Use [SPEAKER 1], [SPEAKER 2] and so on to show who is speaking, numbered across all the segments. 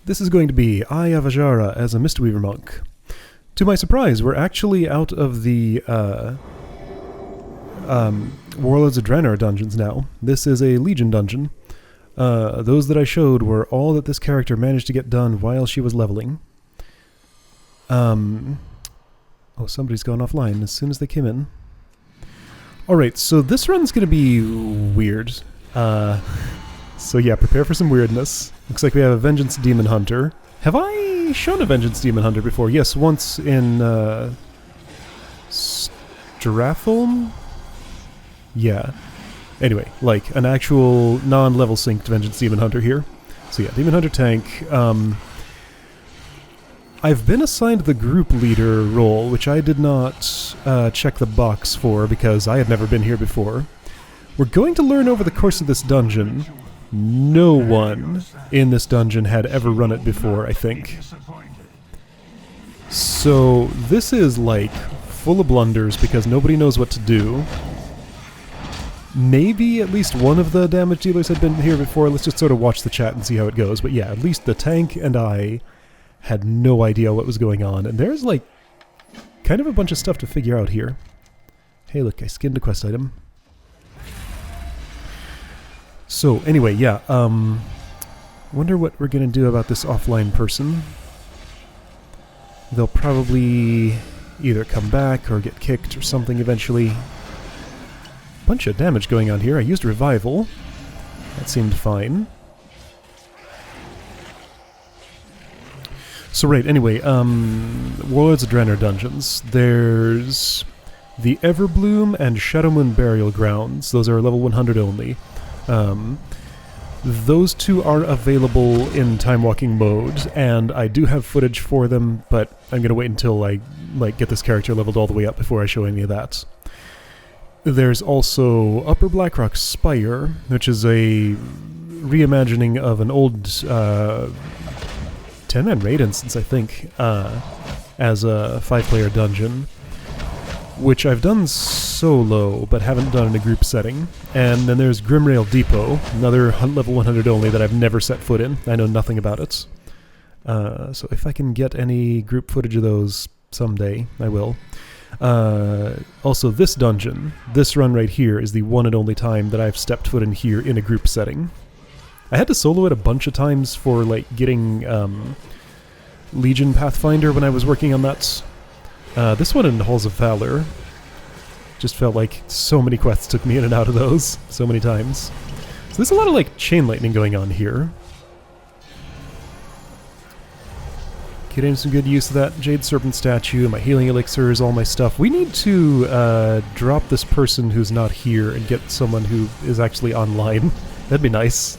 [SPEAKER 1] This is going to be Eye of Azshara as a Mistweaver monk. To my surprise, we're actually out of the Warlords of Diener dungeons now. This is a Legion dungeon. Those that I showed were all that this character managed to get done while she was leveling. Oh, somebody's gone offline as soon as they came in. Alright, so this run's gonna be weird. So yeah, prepare for some weirdness. Looks like we have a Vengeance Demon Hunter. Have I shown a Vengeance Demon Hunter before? Yes, once in, Stratholme? Yeah. Anyway, like, an actual non-level synced Vengeance Demon Hunter here. So yeah, Demon Hunter tank. I've been assigned the group leader role, which I did not check the box for because I had never been here before. We're going to learn over the course of this dungeon. No one in this dungeon had ever run it before, I think. So this is like full of blunders because nobody knows what to do. Maybe at least one of the damage dealers had been here before. Let's just sort of watch the chat and see how it goes. But yeah, at least the tank and I had no idea what was going on. And there's like kind of a bunch of stuff to figure out here. Hey look, I skinned a quest item. So anyway, yeah, wonder what we're gonna do about this offline person. They'll probably either come back or get kicked or something eventually. Bunch of damage going on here. I used Revival. That seemed fine. So right, anyway, Warlords of Diener dungeons. There's the Everbloom and Shadowmoon Burial Grounds. Those are level 100 only. Those two are available in time walking mode, and I do have footage for them, but I'm gonna wait until I get this character leveled all the way up before I show any of that. There's also Upper Blackrock Spire, which is a reimagining of an old 10-man raid instance, I think, as a 5-player dungeon, which I've done solo, but haven't done in a group setting. And then there's Grimrail Depot, another level 100 only that I've never set foot in. I know nothing about it. So if I can get any group footage of those someday, I will. Also, this dungeon, this run right here, is the one and only time that I've stepped foot in here in a group setting. I had to solo it a bunch of times for, like, getting Legion Pathfinder when I was working on that. This one in Halls of Valor just felt like so many quests took me in and out of those so many times. So there's a lot of like chain lightning going on here. Getting some good use of that Jade Serpent statue, my healing elixirs, all my stuff. We need to drop this person who's not here and get someone who is actually online. That'd be nice.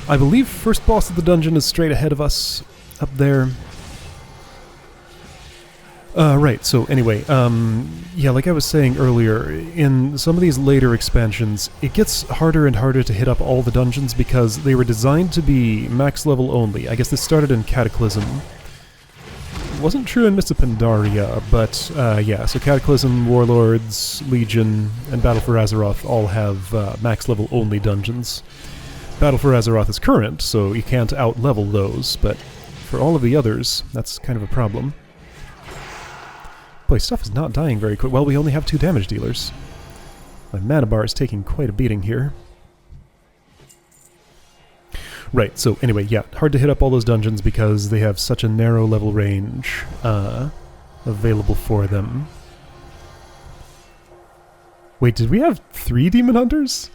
[SPEAKER 1] I believe first boss of the dungeon is straight ahead of us, up there. Right, so anyway, yeah, like I was saying earlier, in some of these later expansions, it gets harder and harder to hit up all the dungeons because they were designed to be max level only. I guess this started in Cataclysm. Wasn't true in Mists of Pandaria, but yeah, so Cataclysm, Warlords, Legion, and Battle for Azeroth all have max level only dungeons. Battle for Azeroth is current, so you can't out-level those, but for all of the others, that's kind of a problem. Boy, stuff is not dying very quick. Well, we only have 2 damage dealers. My mana bar is taking quite a beating here. Right, so anyway, yeah, hard to hit up all those dungeons because they have such a narrow level range available for them. Wait, did we have 3 Demon Hunters?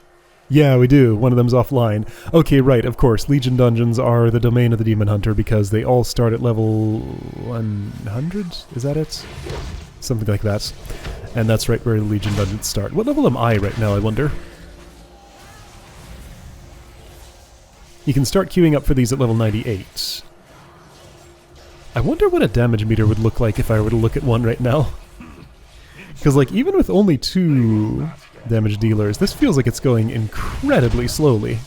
[SPEAKER 1] Yeah, we do. One of them's offline. Okay, right, of course. Legion dungeons are the domain of the Demon Hunter because they all start at level 100? Is that it? Something like that. And that's right where the Legion dungeons start. What level am I right now, I wonder? You can start queuing up for these at level 98. I wonder what a damage meter would look like if I were to look at one right now. Because, like, even with only 2 damage dealers, this feels like it's going incredibly slowly.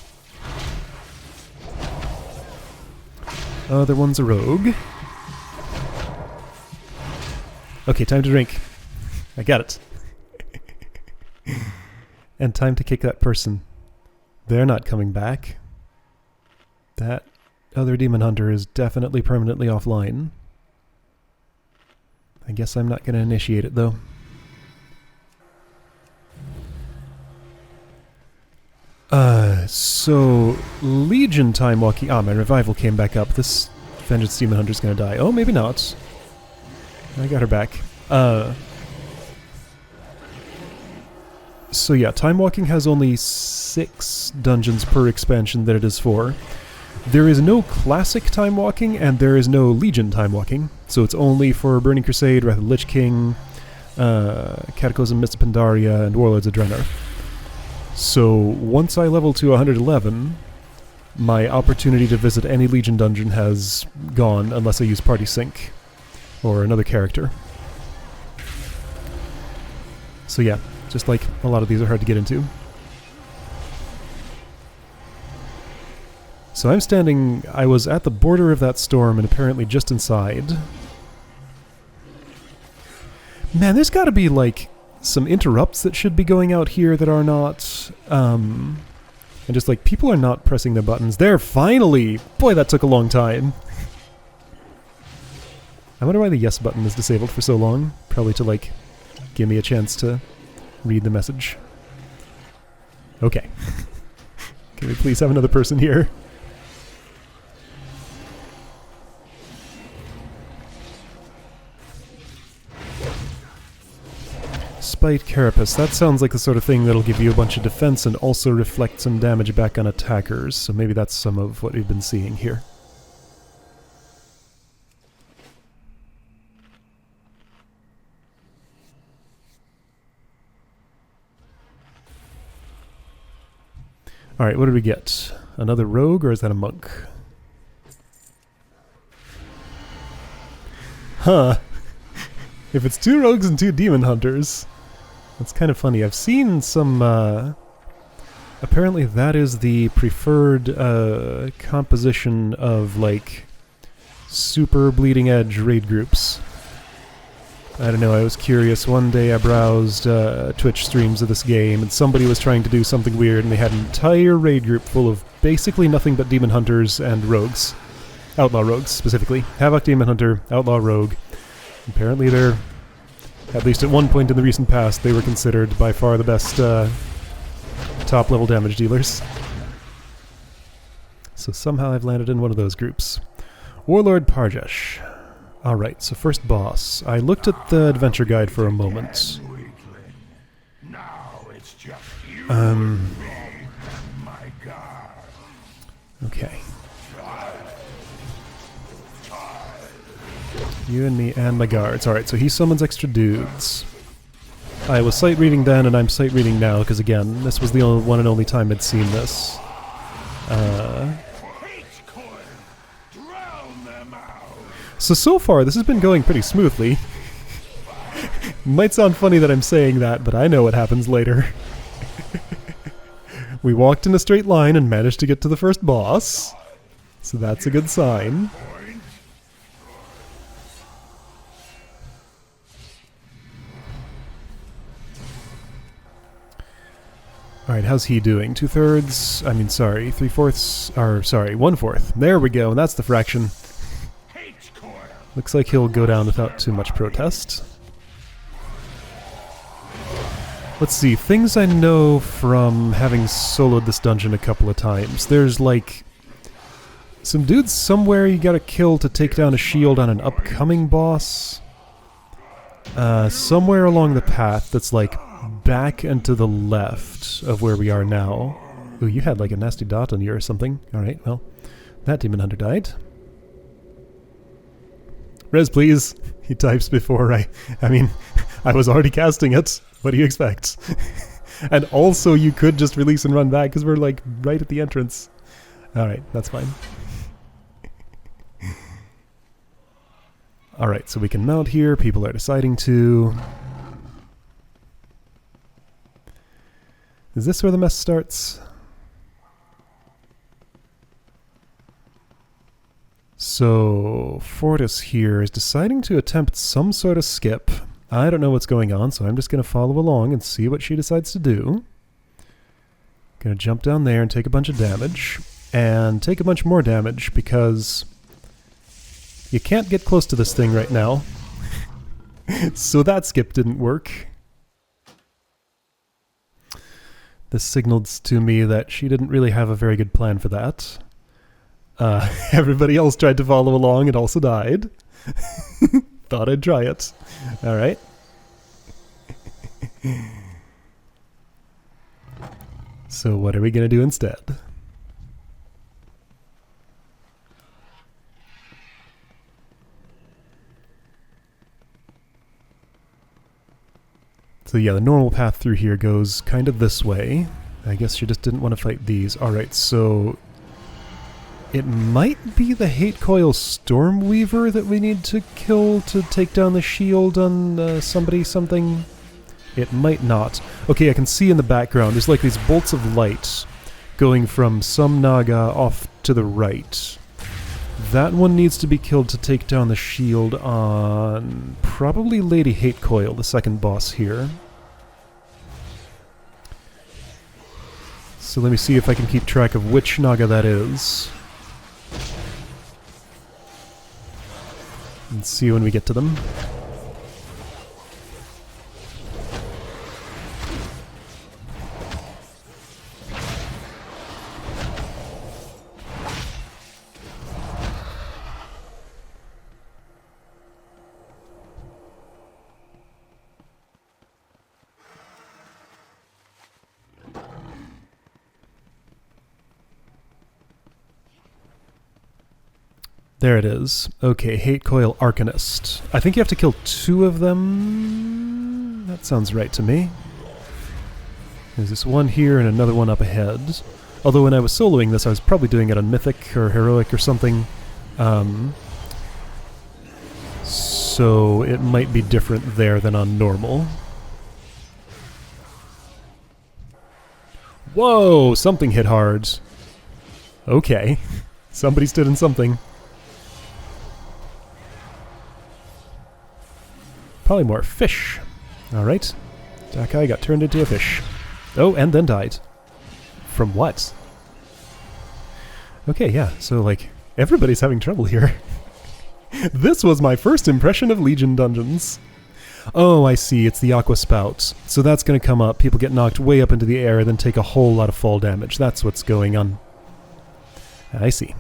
[SPEAKER 1] Other one's a rogue. Okay, time to drink. I got it. And time to kick that person. They're not coming back. That other demon hunter is definitely permanently offline. I guess I'm not going to initiate it, though. So Legion time walking. Ah, my revival came back up. This Vengeance Demon Hunter's gonna die. Oh, maybe not. I got her back. So yeah, time walking has only 6 dungeons per expansion that it is for. There is no classic time walking, and there is no Legion time walking. So it's only for Burning Crusade, Wrath of the Lich King, Cataclysm, Mist of Pandaria, and Warlords of Draenor. So once I level to 111, my opportunity to visit any Legion dungeon has gone unless I use Party Sync or another character. So yeah, just like a lot of these are hard to get into. So I was at the border of that storm and apparently just inside. Man, there's gotta be like some interrupts that should be going out here that are not, and just like people are not pressing their buttons. There, finally! Boy, that took a long time. I wonder why the yes button is disabled for so long. Probably to like give me a chance to read the message. Okay. Can we please have another person here? Spite Carapace. That sounds like the sort of thing that'll give you a bunch of defense and also reflect some damage back on attackers, so maybe that's some of what we've been seeing here. Alright, what did we get? Another rogue, or is that a monk? Huh. If it's 2 rogues and 2 demon hunters... That's kind of funny. I've seen some, apparently that is the preferred, composition of, like, super bleeding edge raid groups. I don't know, I was curious. One day I browsed, Twitch streams of this game, and somebody was trying to do something weird, and they had an entire raid group full of basically nothing but demon hunters and rogues. Outlaw rogues, specifically. Havoc Demon Hunter, Outlaw Rogue. Apparently they're... At least at one point in the recent past, they were considered by far the best top-level damage dealers. So somehow I've landed in one of those groups. Warlord Parjesh. Alright, so first boss. I looked at the adventure guide for a moment. Okay. You and me and my guards. Alright, so he summons extra dudes. I was sight reading then, and I'm sight reading now, because again, this was the only one and only time I'd seen this. So far, this has been going pretty smoothly. Might sound funny that I'm saying that, but I know what happens later. We walked in a straight line and managed to get to the first boss. So that's a good sign. Alright, how's he doing? 2/3? I mean, sorry, 3/4? Or, sorry, 1/4. There we go, and that's the fraction. Looks like he'll go down without too much protest. Let's see, things I know from having soloed this dungeon a couple of times. There's, like, some dudes somewhere you gotta kill to take down a shield on an upcoming boss. Somewhere along the path that's, like, back and to the left of where we are now. Ooh, you had like a nasty dot on you or something. Alright, well, that demon hunter died. Res, please. He types before I mean, I was already casting it. What do you expect? And also you could just release and run back because we're like right at the entrance. Alright, that's fine. Alright, so we can mount here. People are deciding to... Is this where the mess starts? So, Fortis here is deciding to attempt some sort of skip. I don't know what's going on, so I'm just going to follow along and see what she decides to do. Gonna jump down there and take a bunch of damage. And take a bunch more damage because you can't get close to this thing right now. So that skip didn't work. This signals to me that she didn't really have a very good plan for that. Everybody else tried to follow along and also died. Thought I'd try it. Alright. So what are we gonna do instead? So yeah, the normal path through here goes kind of this way. I guess she just didn't want to fight these. Alright, so it might be the Hate Coil Stormweaver that we need to kill to take down the shield on something. It might not. Okay, I can see in the background, there's like these bolts of light going from some Naga off to the right. That one needs to be killed to take down the shield on probably Lady Hate Coil, the second boss here. So let me see if I can keep track of which Naga that is. And see when we get to them. There it is. Okay, Hate Coil Arcanist. I think you have to kill 2 of them. That sounds right to me. There's this one here and another one up ahead. Although when I was soloing this, I was probably doing it on Mythic or Heroic or something. So it might be different there than on normal. Whoa! Something hit hard. Okay. Somebody stood in something. Polymorph fish. Alright. Dakai got turned into a fish. Oh, and then died. From what? Okay, yeah, so like, everybody's having trouble here. This was my first impression of Legion dungeons. Oh, I see, it's the Aqua Spout. So that's gonna come up, people get knocked way up into the air, then take a whole lot of fall damage. That's what's going on. I see.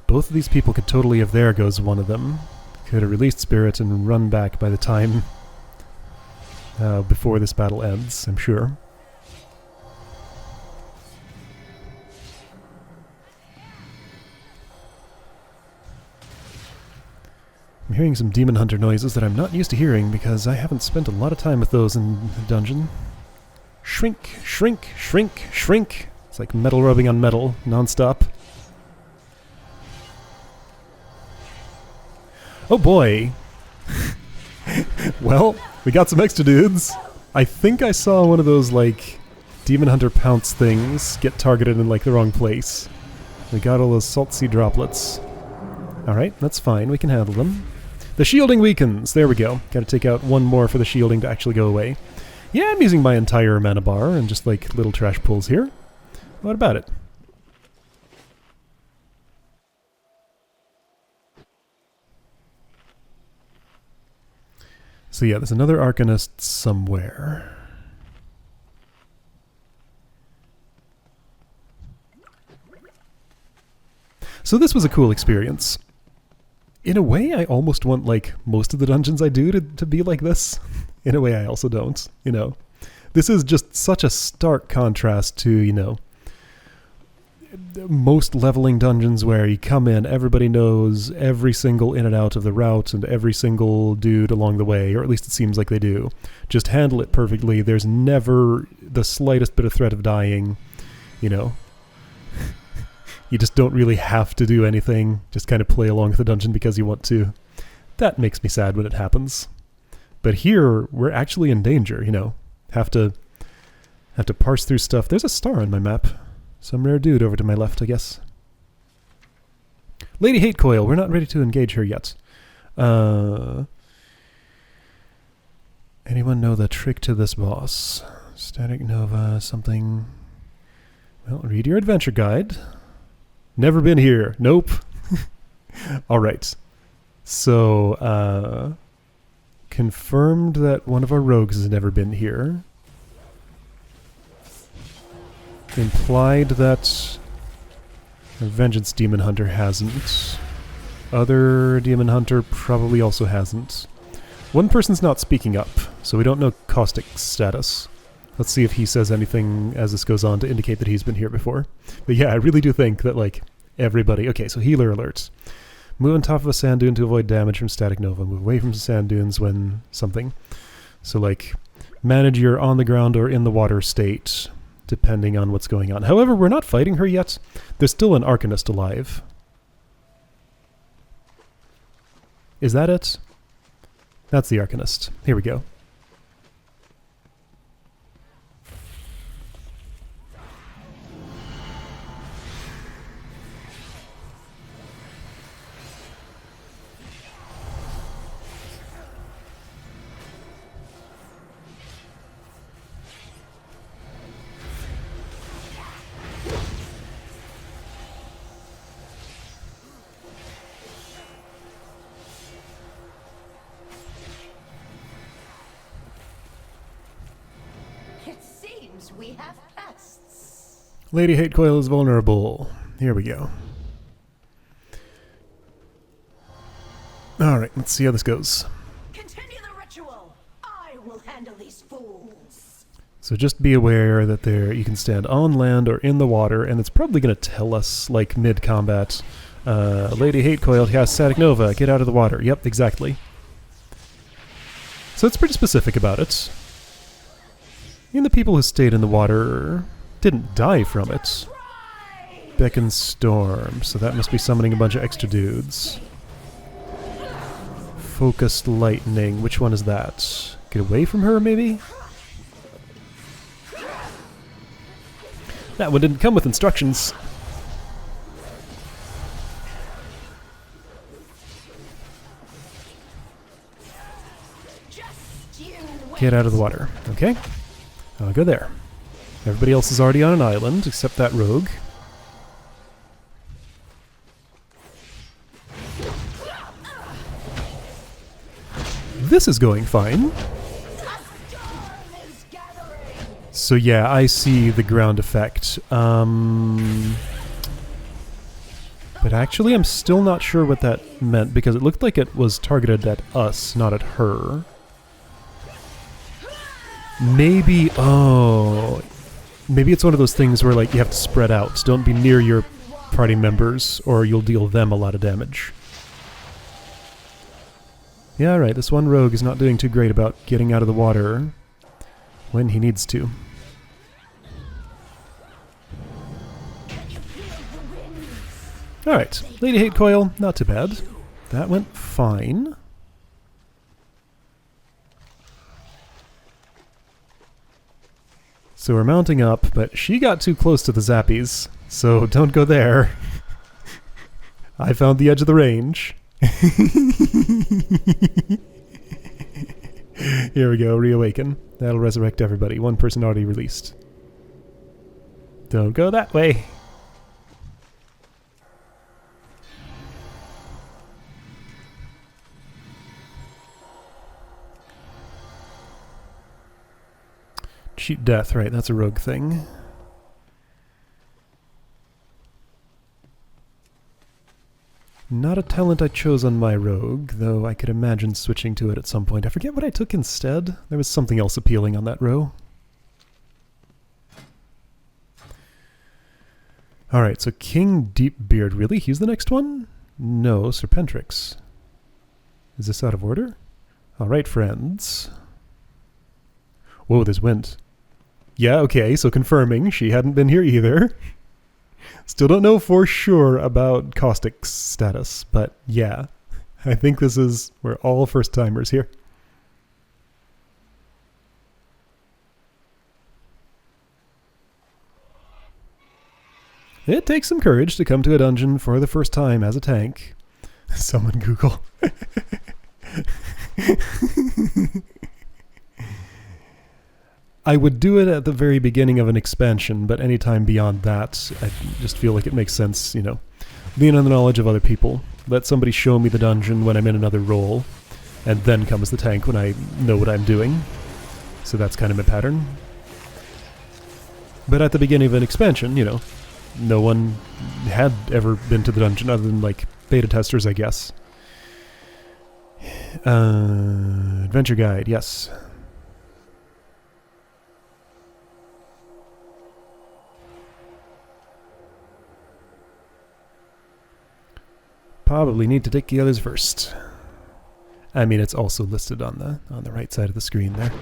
[SPEAKER 1] Both of these people could totally have there goes one of them. Could have released Spirit and run back by the time before this battle ends, I'm sure. I'm hearing some Demon Hunter noises that I'm not used to hearing because I haven't spent a lot of time with those in the dungeon. Shrink, shrink, shrink, shrink. It's like metal rubbing on metal, non-stop. Oh boy! Well, we got some extra dudes. I think I saw one of those, like, Demon Hunter Pounce things get targeted in, like, the wrong place. We got all those salt sea droplets. Alright, that's fine, we can handle them. The shielding weakens! There we go. Gotta take out one more for the shielding to actually go away. Yeah, I'm using my entire mana bar and just, like, little trash pulls here. What about it? So yeah, there's another Arcanist somewhere. So this was a cool experience. In a way, I almost want, like, most of the dungeons I do to be like this. In a way, I also don't, you know. This is just such a stark contrast to, you know, most leveling dungeons where you come in, everybody knows every single in and out of the route and every single dude along the way, or at least it seems like they do. Just handle it perfectly. There's never the slightest bit of threat of dying, you know. You just don't really have to do anything, just kind of play along with the dungeon because you want to. That makes me sad when it happens. But here, we're actually in danger, you know. Have to parse through stuff. There's a star on my map. Some rare dude over to my left, I guess. Lady Hate Coil, we're not ready to engage her yet. Anyone know the trick to this boss? Static Nova, something... Well, read your adventure guide. Never been here. Nope. Alright. So, confirmed that one of our rogues has never been here. Implied that a Vengeance Demon Hunter hasn't. Other Demon Hunter probably also hasn't. One person's not speaking up, so we don't know Caustic's status. Let's see if he says anything as this goes on to indicate that he's been here before. But yeah, I really do think that, like, everybody... Okay, so healer alerts. Move on top of a sand dune to avoid damage from static nova. Move away from sand dunes when something. So, like, manage your on-the-ground or in-the-water state, depending on what's going on. However, we're not fighting her yet. There's still an Arcanist alive. Is that it? That's the Arcanist. Here we go.
[SPEAKER 2] We have pests.
[SPEAKER 1] Lady Hate Coil is vulnerable. Here we go. Alright, let's see how this goes.
[SPEAKER 2] Continue the ritual. I will handle these fools.
[SPEAKER 1] So just be aware that you can stand on land or in the water, and it's probably going to tell us, like, mid-combat, Lady Hate Coil has Static Nova, get out of the water. Yep, exactly. So it's pretty specific about it. And the people who stayed in the water didn't die from it. Beckon Storm, so that must be summoning a bunch of extra dudes. Focused Lightning, which one is that? Get away from her, maybe? That one didn't come with instructions. Get out of the water. Okay. I'll go there. Everybody else is already on an island, except that rogue. This is going fine. So yeah, I see the ground effect. But actually I'm still not sure what that meant, because it looked like it was targeted at us, not at her. Maybe, maybe it's one of those things where, like, you have to spread out. Don't be near your party members, or you'll deal them a lot of damage. Yeah, right, this one rogue is not doing too great about getting out of the water when he needs to. Alright, Lady Hate Coil, not too bad. That went fine. So we're mounting up, but she got too close to the zappies, so don't go there. I found the edge of the range. Here we go, reawaken. That'll resurrect everybody. One person already released. Don't go that way. Cheat death, right, that's a rogue thing. Not a talent I chose on my rogue, though I could imagine switching to it at some point. I forget what I took instead. There was something else appealing on that row. Alright, so King Deepbeard, really? He's the next one? No, Serpentrix. Is this out of order? Alright, friends. Whoa, there's wind. Yeah, okay, so confirming she hadn't been here either. Still don't know for sure about Caustic's status, but yeah, I think we're all first-timers here. It takes some courage to come to a dungeon for the first time as a tank. Someone Google. I would do it at the very beginning of an expansion, but anytime beyond that, I just feel like it makes sense, you know, lean on the knowledge of other people, let somebody show me the dungeon when I'm in another role, and then comes the tank when I know what I'm doing. So that's kind of my pattern. But at the beginning of an expansion, you know, no one had ever been to the dungeon other than, like, beta testers, I guess. Adventure guide, yes. Probably need to take the others first. I mean, it's also listed on the right side of the screen there.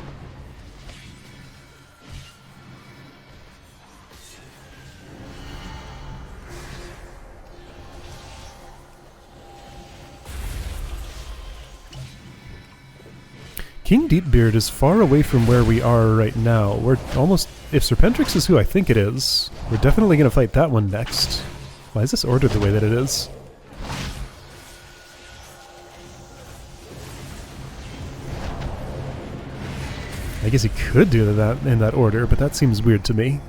[SPEAKER 1] King Deepbeard is far away from where we are right now. We're almost... If Serpentrix is who I think it is, we're definitely going to fight that one next. Why is this ordered the way that it is? I guess he could do that in that order, but that seems weird to me.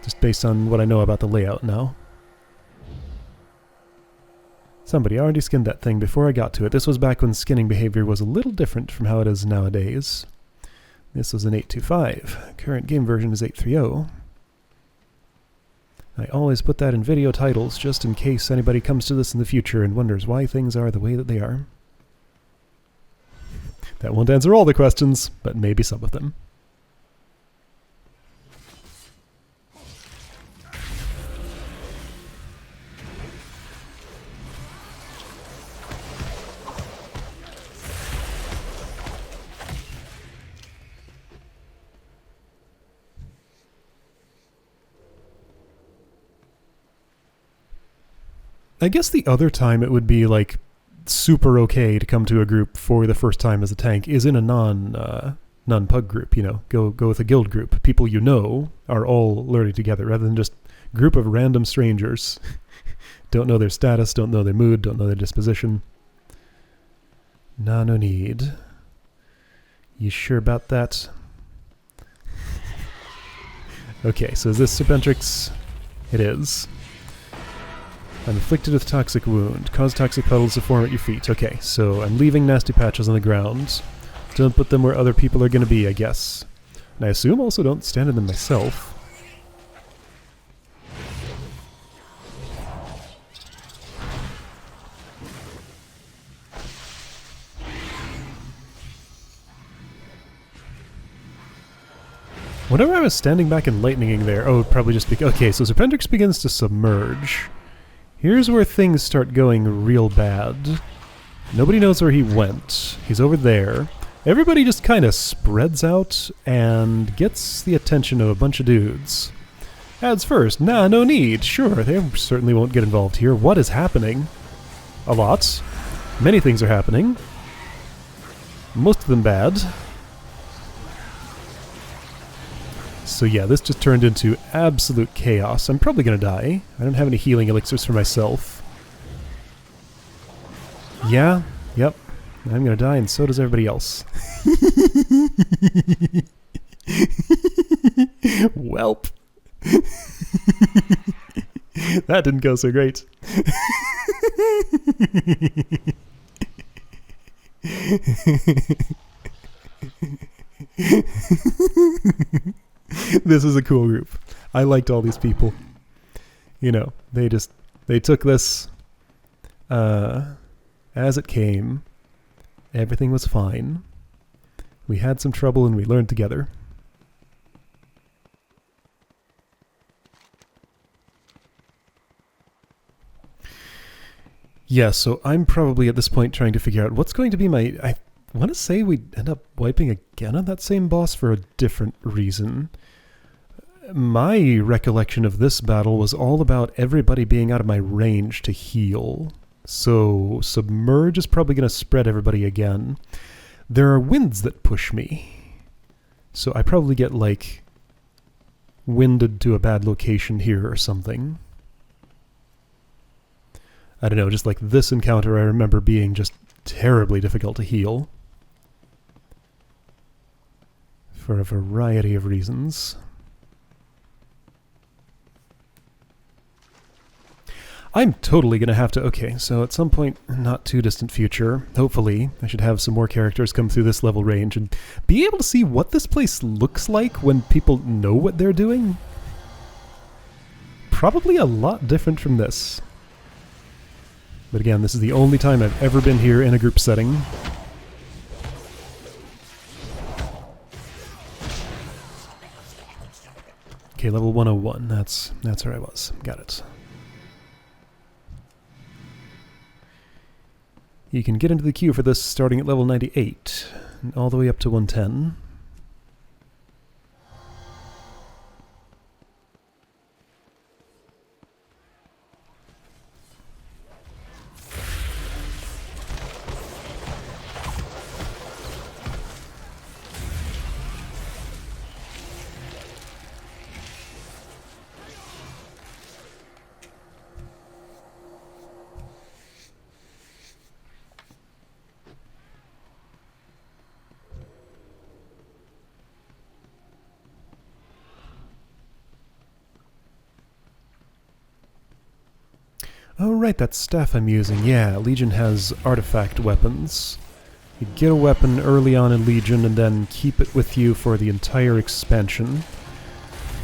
[SPEAKER 1] Just based on what I know about the layout now. Somebody already skinned that thing before I got to it. This was back when skinning behavior was a little different from how it is nowadays. This was an 8.25. Current game version is 8.30. I always put that in video titles just in case anybody comes to this in the future and wonders why things are the way that they are. That won't answer all the questions, but maybe some of them. I guess the other time it would be like super okay to come to a group for the first time as a tank is in a non-pug group, you know. Go with a guild group. People you know are all learning together rather than just a group of random strangers. Don't know their status, don't know their mood, don't know their disposition. Nah, no need. You sure about that? Okay, so is this Serpentrix? It is. I'm afflicted with toxic wound. Cause toxic puddles to form at your feet. Okay, so I'm leaving nasty patches on the ground. Don't put them where other people are going to be, I guess. And I assume also don't stand in them myself. Whenever I was standing back and lightninging there, oh, it'd probably just be... Okay, so Serpentrix begins to submerge. Here's where things start going real bad. Nobody knows where he went. He's over there. Everybody just kind of spreads out and gets the attention of a bunch of dudes. Ads first. Nah, no need. Sure, they certainly won't get involved here. What is happening? A lot. Many things are happening. Most of them bad. So yeah, this just turned into absolute chaos. I'm probably going to die. I don't have any healing elixirs for myself. Yeah, yep. I'm going to die, and so does everybody else. Welp. That didn't go so great. This is a cool group. I liked all these people. You know, they took this as it came. Everything was fine. We had some trouble and we learned together. Yeah, so I'm probably at this point trying to figure out what's going to be my... I want to say we end up wiping again on that same boss for a different reason. My recollection of this battle was all about everybody being out of my range to heal. So Submerge is probably going to spread everybody again. There are winds that push me. So I probably get, like, winded to a bad location here or something. I don't know, just like this encounter I remember being just terribly difficult to heal. for a variety of reasons. I'm totally going to have to... Okay, so at some point, not too distant future, hopefully, I should have some more characters come through this level range and be able to see what this place looks like when people know what they're doing. Probably a lot different from this. But again, this is the only time I've ever been here in a group setting. Okay, level 101. That's where I was. Got it. You can get into the queue for this starting at level 98, all the way up to 110. Oh right, that staff I'm using. Yeah, Legion has artifact weapons. You get a weapon early on in Legion and then keep it with you for the entire expansion.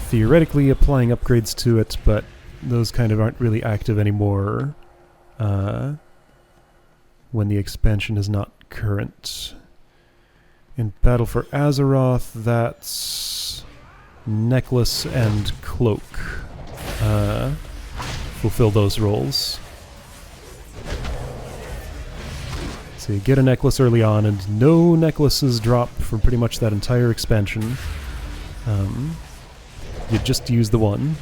[SPEAKER 1] Theoretically applying upgrades to it, but those kind of aren't really active anymore when the expansion is not current. In Battle for Azeroth, that's necklace and cloak. Fulfill those roles. So you get a necklace early on, and no necklaces drop for pretty much that entire expansion. You just use the one.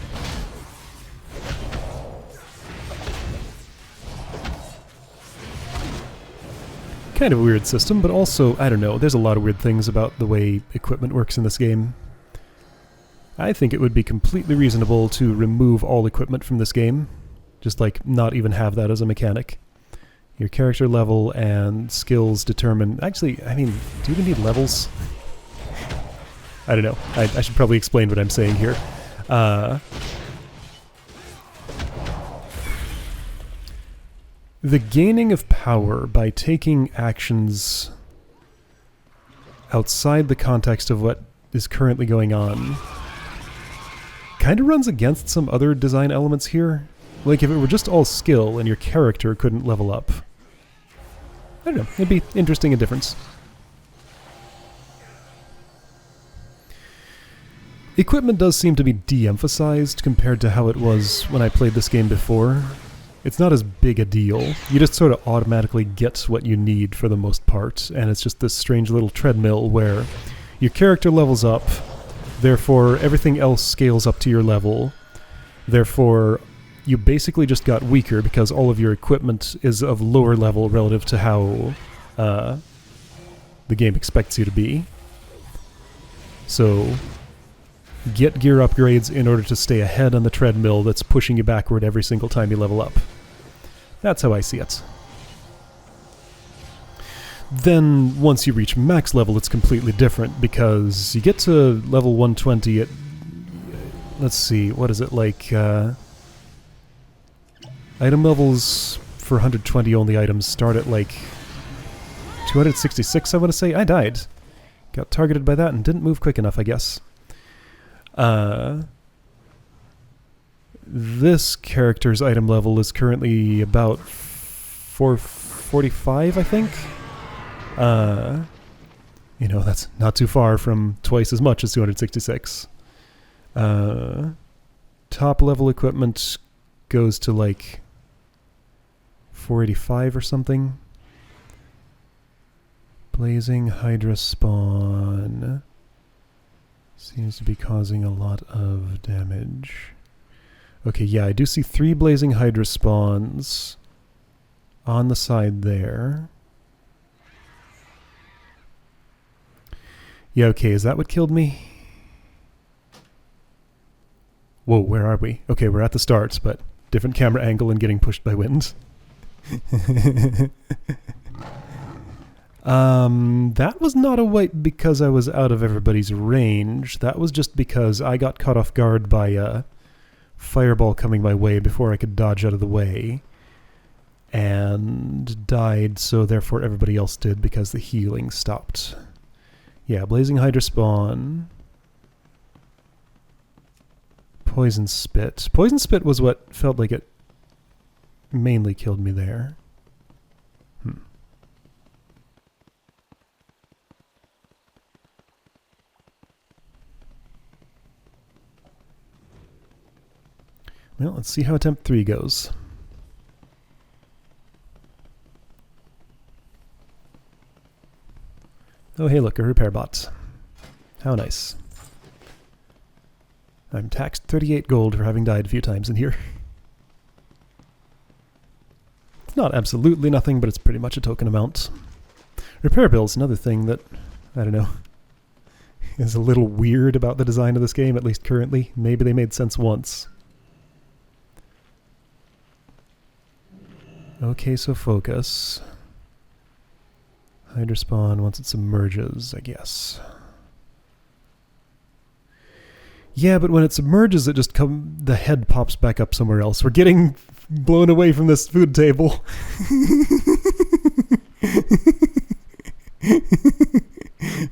[SPEAKER 1] Kind of a weird system, but also, I don't know, there's a lot of weird things about the way equipment works in this game. I think it would be completely reasonable to remove all equipment from this game. Just like not even have that as a mechanic. Your character level and skills determine... Actually, I mean, do you even need levels? I don't know. I should probably explain what I'm saying here. The gaining of power by taking actions outside the context of what is currently going on kind of runs against some other design elements here. Like, if it were just all skill and your character couldn't level up. I don't know, it'd be interesting, a difference. Equipment does seem to be de-emphasized compared to how it was when I played this game before. It's not as big a deal. You just sort of automatically get what you need for the most part, and it's just this strange little treadmill where your character levels up, therefore everything else scales up to your level, therefore you basically just got weaker because all of your equipment is of lower level relative to how the game expects you to be. So get gear upgrades in order to stay ahead on the treadmill that's pushing you backward every single time you level up. That's how I see it. Then, once you reach max level, it's completely different, because you get to level 120 at... Let's see, what is it like? Item levels for 120 only items start at like 266, I want to say. I died. Got targeted by that and didn't move quick enough, I guess. This character's item level is currently about 445, I think. You know, that's not too far from twice as much as 266. Top level equipment goes to like 485 or something. Blazing Hydra spawn seems to be causing a lot of damage. Okay, yeah, I do see 3 Blazing Hydra spawns on the side there. Yeah, okay, is that what killed me? Whoa, where are we? Okay, we're at the starts, but different camera angle and getting pushed by wind. That was not a wipe because I was out of everybody's range. That was just because I got caught off guard by a fireball coming my way before I could dodge out of the way. And died, so therefore everybody else did because the healing stopped. Yeah, Blazing Hydra spawn. Poison Spit. Poison Spit was what felt like it mainly killed me there. Well, let's see how attempt 3 goes. Oh, hey, look, a repair bot. How nice. I'm taxed 38 gold for having died a few times in here. It's not absolutely nothing, but it's pretty much a token amount. Repair bill's another thing that, I don't know, is a little weird about the design of this game, at least currently. Maybe they made sense once. Okay, so focus. Hydra spawn once it submerges, I guess. Yeah, but when it submerges, it just the head pops back up somewhere else. We're getting blown away from this food table.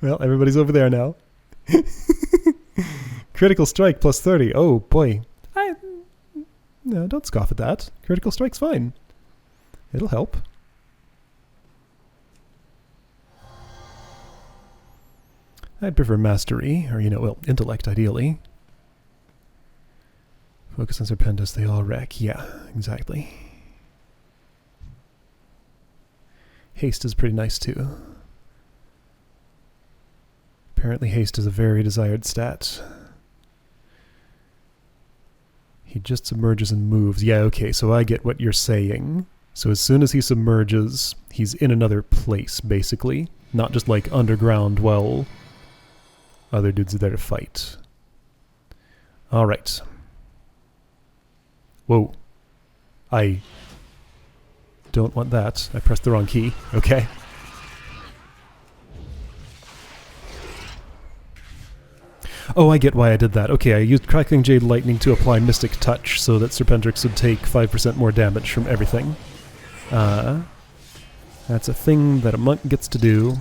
[SPEAKER 1] Well, everybody's over there now. Critical strike plus 30. Oh, boy. No, don't scoff at that. Critical strike's fine. It'll help. I'd prefer mastery, or, well, intellect, ideally. Focus on Serpentis, they all wreck. Yeah, exactly. Haste is pretty nice, too. Apparently haste is a very desired stat. He just submerges and moves. Yeah, okay, so I get what you're saying. So as soon as he submerges, he's in another place, basically. Not just like underground while other dudes are there to fight. Alright. Whoa. I don't want that. I pressed the wrong key. Okay. Oh, I get why I did that. Okay, I used Crackling Jade Lightning to apply Mystic Touch so that Serpentrix would take 5% more damage from everything. That's a thing that a monk gets to do,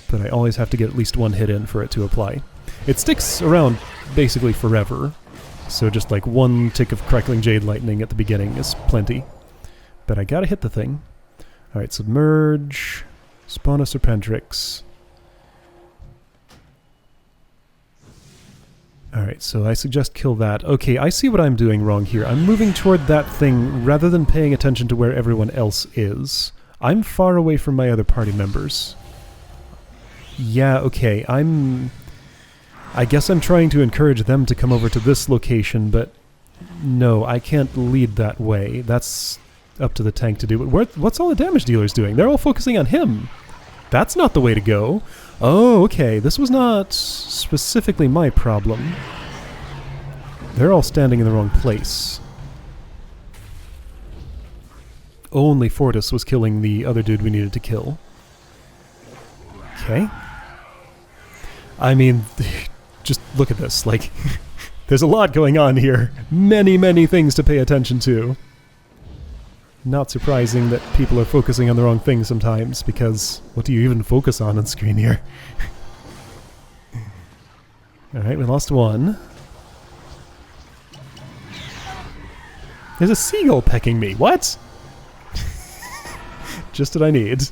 [SPEAKER 1] but I always have to get at least one hit in for it to apply. It sticks around basically forever, so just like one tick of Crackling Jade Lightning at the beginning is plenty. But I gotta hit the thing. Alright, submerge, spawn a Serpentrix. Alright, so I suggest kill that. Okay, I see what I'm doing wrong here. I'm moving toward that thing rather than paying attention to where everyone else is. I'm far away from my other party members. Yeah, okay, I guess I'm trying to encourage them to come over to this location, but no, I can't lead that way. That's up to the tank to do. But what's all the damage dealers doing? They're all focusing on him. That's not the way to go. Oh, okay, this was not specifically my problem. They're all standing in the wrong place. Only Fortis was killing the other dude we needed to kill. Okay. I mean, just look at this. Like, there's a lot going on here. Many, many things to pay attention to. Not surprising that people are focusing on the wrong thing sometimes, because what do you even focus on screen here? Alright, we lost one. There's a seagull pecking me. What? Just what I need.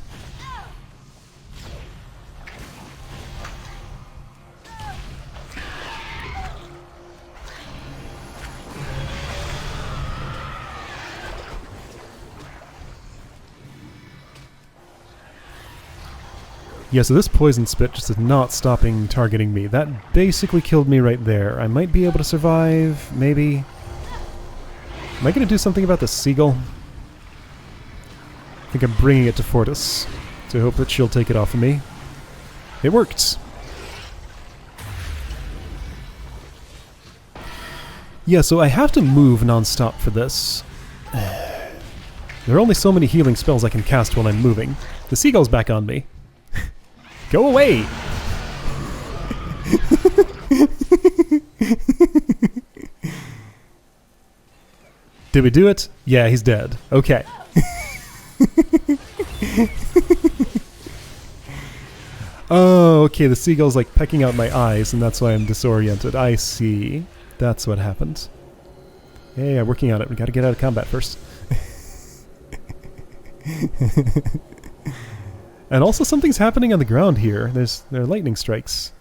[SPEAKER 1] Yeah, so this poison spit just is not stopping targeting me. That basically killed me right there. I might be able to survive, maybe. Am I going to do something about the seagull? I think I'm bringing it to Fortis, to hope that she'll take it off of me. It worked! Yeah, so I have to move non-stop for this. There are only so many healing spells I can cast while I'm moving. The seagull's back on me. Go away! Did we do it? Yeah, he's dead. Okay. Oh, okay, the seagull's like pecking out my eyes, and that's why I'm disoriented. I see. That's what happened. Yeah, working on it. We gotta get out of combat first. And also something's happening on the ground here. There are lightning strikes.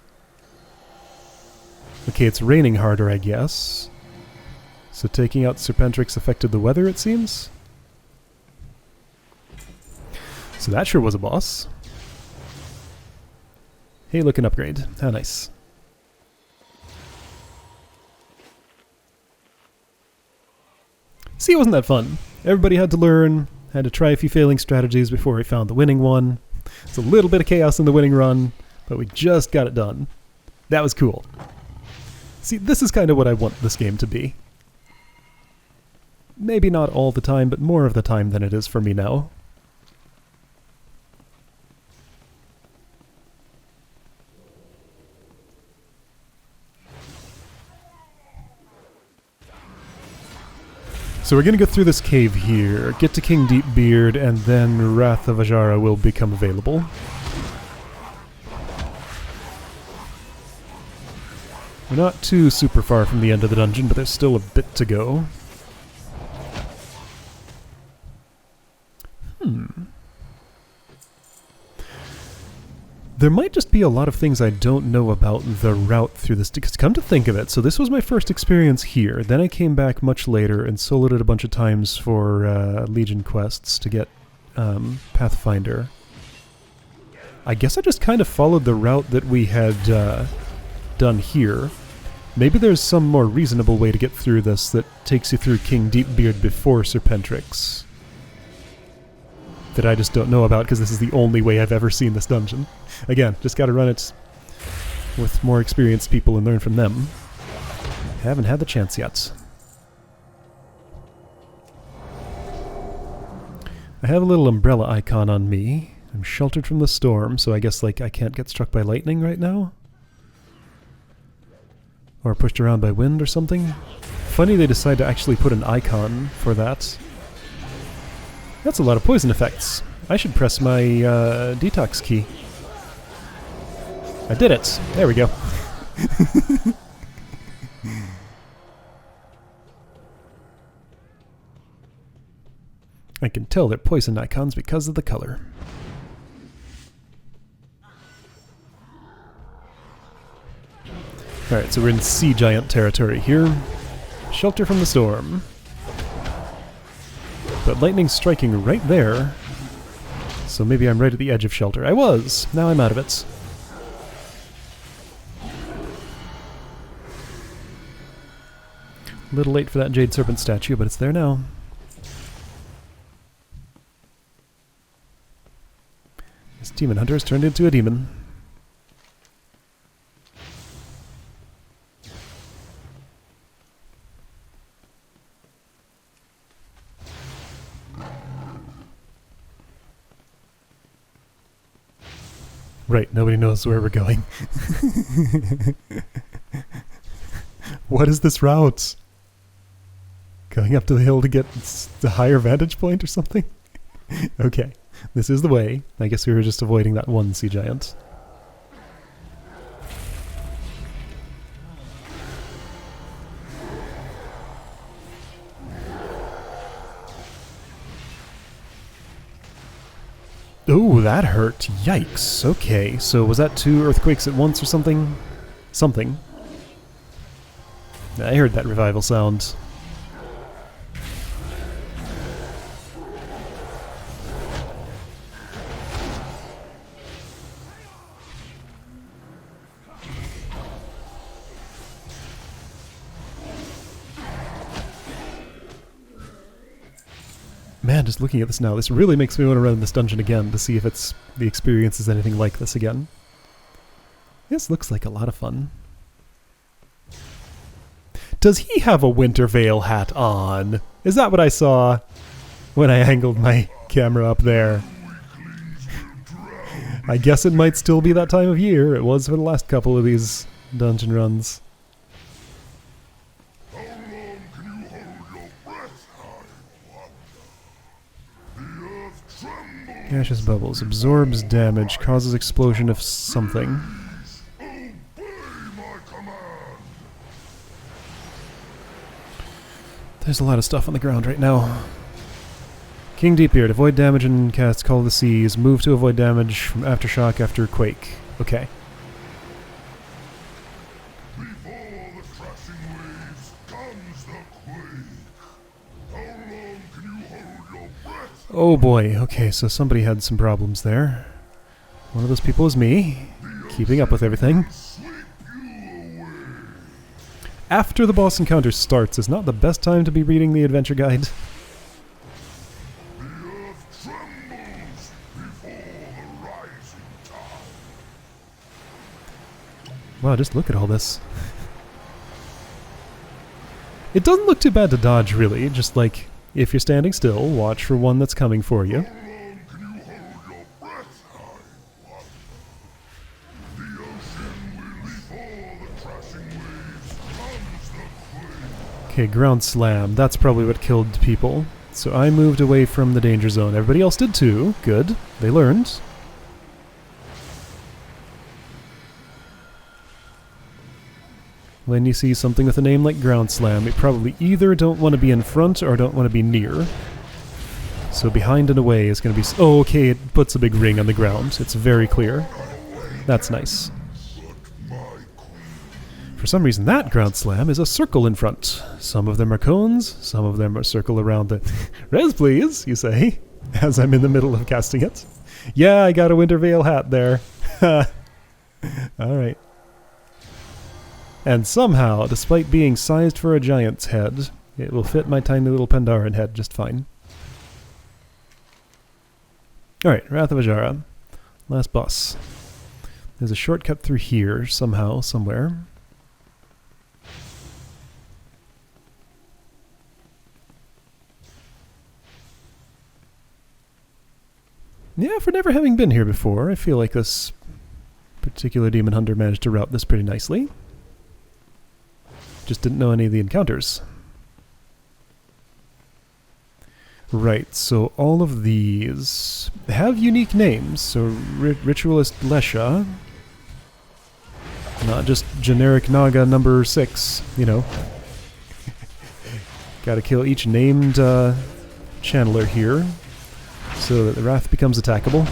[SPEAKER 1] Okay, it's raining harder, I guess. So taking out Serpentrix affected the weather, it seems. So that sure was a boss. Hey, look, an upgrade. How nice. See, wasn't that fun? Everybody had to learn, had to try a few failing strategies before we found the winning one. It's a little bit of chaos in the winning run, but we just got it done. That was cool. See, this is kind of what I want this game to be. Maybe not all the time, but more of the time than it is for me now. So we're going to go through this cave here, get to King Deepbeard, and then Wrath of Azshara will become available. We're not too super far from the end of the dungeon, but there's still a bit to go. There might just be a lot of things I don't know about the route through this, because come to think of it, so this was my first experience here, then I came back much later and soloed it a bunch of times for Legion quests to get Pathfinder. I guess I just kind of followed the route that we had done here. Maybe there's some more reasonable way to get through this that takes you through King Deepbeard before Serpentrix. That I just don't know about, because this is the only way I've ever seen this dungeon. Again, just gotta run it with more experienced people and learn from them. Haven't had the chance yet. I have a little umbrella icon on me. I'm sheltered from the storm, so I guess like I can't get struck by lightning right now? Or pushed around by wind or something? Funny they decide to actually put an icon for that. That's a lot of poison effects. I should press my detox key. I did it! There we go. I can tell they're poison icons because of the color. Alright, so we're in sea giant territory here. Shelter from the storm. But lightning's striking right there. So maybe I'm right at the edge of shelter. I was! Now I'm out of it. A little late for that Jade Serpent statue, but it's there now. This demon hunter has turned into a demon. Right, nobody knows where we're going. What is this route? Going up to the hill to get the higher vantage point or something? Okay, this is the way. I guess we were just avoiding that one sea giant. Oh, that hurt. Yikes. Okay, so was that 2 earthquakes at once or something? Something. I heard that revival sound. Man, just looking at this now, this really makes me want to run this dungeon again to see if the experience is anything like this again. This looks like a lot of fun. Does he have a Winter Veil hat on? Is that what I saw when I angled my camera up there? I guess it might still be that time of year. It was for the last couple of these dungeon runs. Gaseous bubbles. Absorbs damage. Causes explosion of something. There's a lot of stuff on the ground right now. King Deepbeard. Avoid damage and cast Call of the Seas. Move to avoid damage from Aftershock after Quake. Okay. Oh boy, okay, so somebody had some problems there. One of those people was me, keeping up with everything. After the boss encounter starts is not the best time to be reading the adventure guide. Wow, just look at all this. It doesn't look too bad to dodge, really, just like, if you're standing still, watch for one that's coming for you. Okay, ground slam. That's probably what killed people. So I moved away from the danger zone. Everybody else did too. Good. They learned. When you see something with a name like ground slam, you probably either don't want to be in front or don't want to be near. So behind and away is going to be... Oh, okay, it puts a big ring on the ground. It's very clear. That's nice. For some reason, that ground slam is a circle in front. Some of them are cones, some of them are circle around the... Res, please, you say, as I'm in the middle of casting it. Yeah, I got a Winter Veil hat there. Alright. And somehow, despite being sized for a giant's head, it will fit my tiny little Pandaren head just fine. Alright, Wrath of Azshara. Last boss. There's a shortcut through here, somehow, somewhere. Yeah, for never having been here before, I feel like this particular demon hunter managed to route this pretty nicely. Just didn't know any of the encounters. Right, so all of these have unique names. So Ritualist Lesha, not just generic Naga number 6, you know. Gotta kill each named channeler here, so that the Wrath becomes attackable.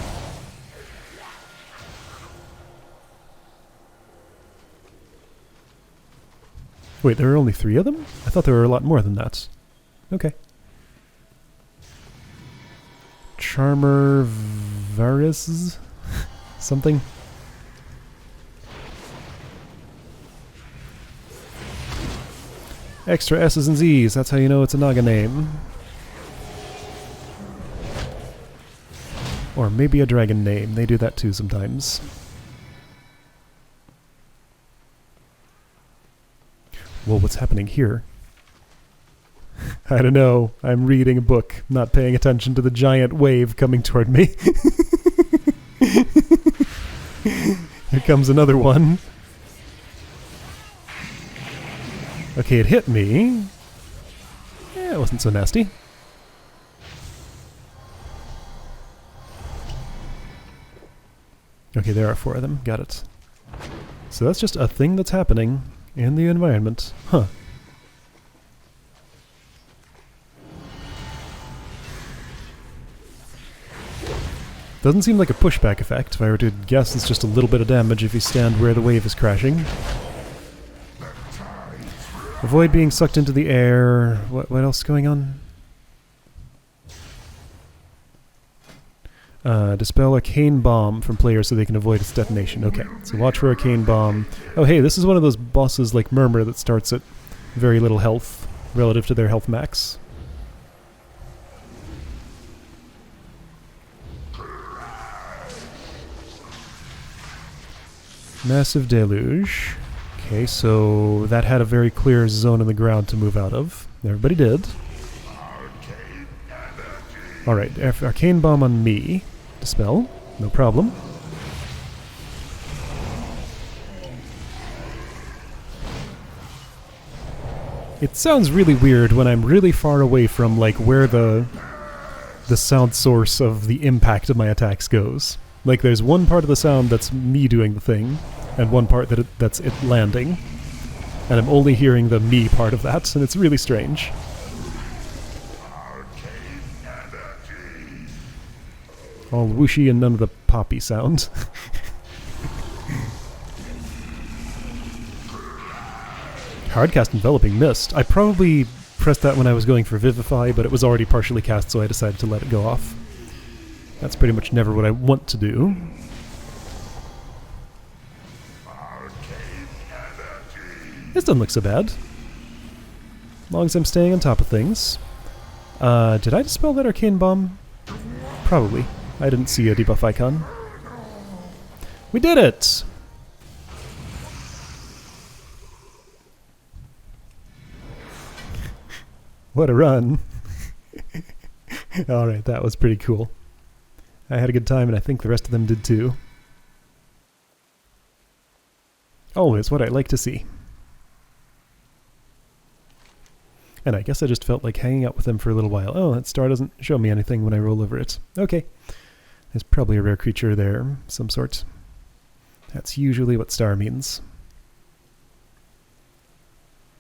[SPEAKER 1] Wait, there are only 3 of them? I thought there were a lot more than that. Okay. Charmer Varys? Something? Extra S's and Z's, that's how you know it's a Naga name. Or maybe a dragon name, they do that too sometimes. Well, what's happening here? I don't know. I'm reading a book, not paying attention to the giant wave coming toward me. Here comes another one. Okay, it hit me. Yeah, it wasn't so nasty. Okay, there are 4 of them. Got it. So that's just a thing that's happening in the environment. Huh. Doesn't seem like a pushback effect. If I were to guess, it's just a little bit of damage if you stand where the wave is crashing. Avoid being sucked into the air. What else is going on? Dispel Arcane Bomb from players so they can avoid its detonation. Okay, so watch for Arcane Bomb. Oh hey, this is one of those bosses like Murmur that starts at very little health relative to their health max. Massive Deluge. Okay, so that had a very clear zone on the ground to move out of. Everybody did. Alright, Arcane Bomb on me. Dispel. No problem. It sounds really weird when I'm really far away from, like, where the sound source of the impact of my attacks goes. Like, there's one part of the sound that's me doing the thing, and one part that's it landing. And I'm only hearing the me part of that, and it's really strange. All whooshy and none of the poppy sound. Hardcast Enveloping Mist. I probably pressed that when I was going for Vivify, but it was already partially cast, so I decided to let it go off. That's pretty much never what I want to do. This doesn't look so bad. As long as I'm staying on top of things. Did I dispel that Arcane Bomb? Probably. I didn't see a debuff icon. We did it! What a run. Alright, that was pretty cool. I had a good time, and I think the rest of them did too. Always what I like to see. And I guess I just felt like hanging out with them for a little while. Oh, that star doesn't show me anything when I roll over it. Okay. There's probably a rare creature there, some sort. That's usually what star means.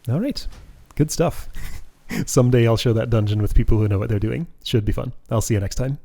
[SPEAKER 1] Alright. Good stuff. Someday I'll show that dungeon with people who know what they're doing. Should be fun. I'll see you next time.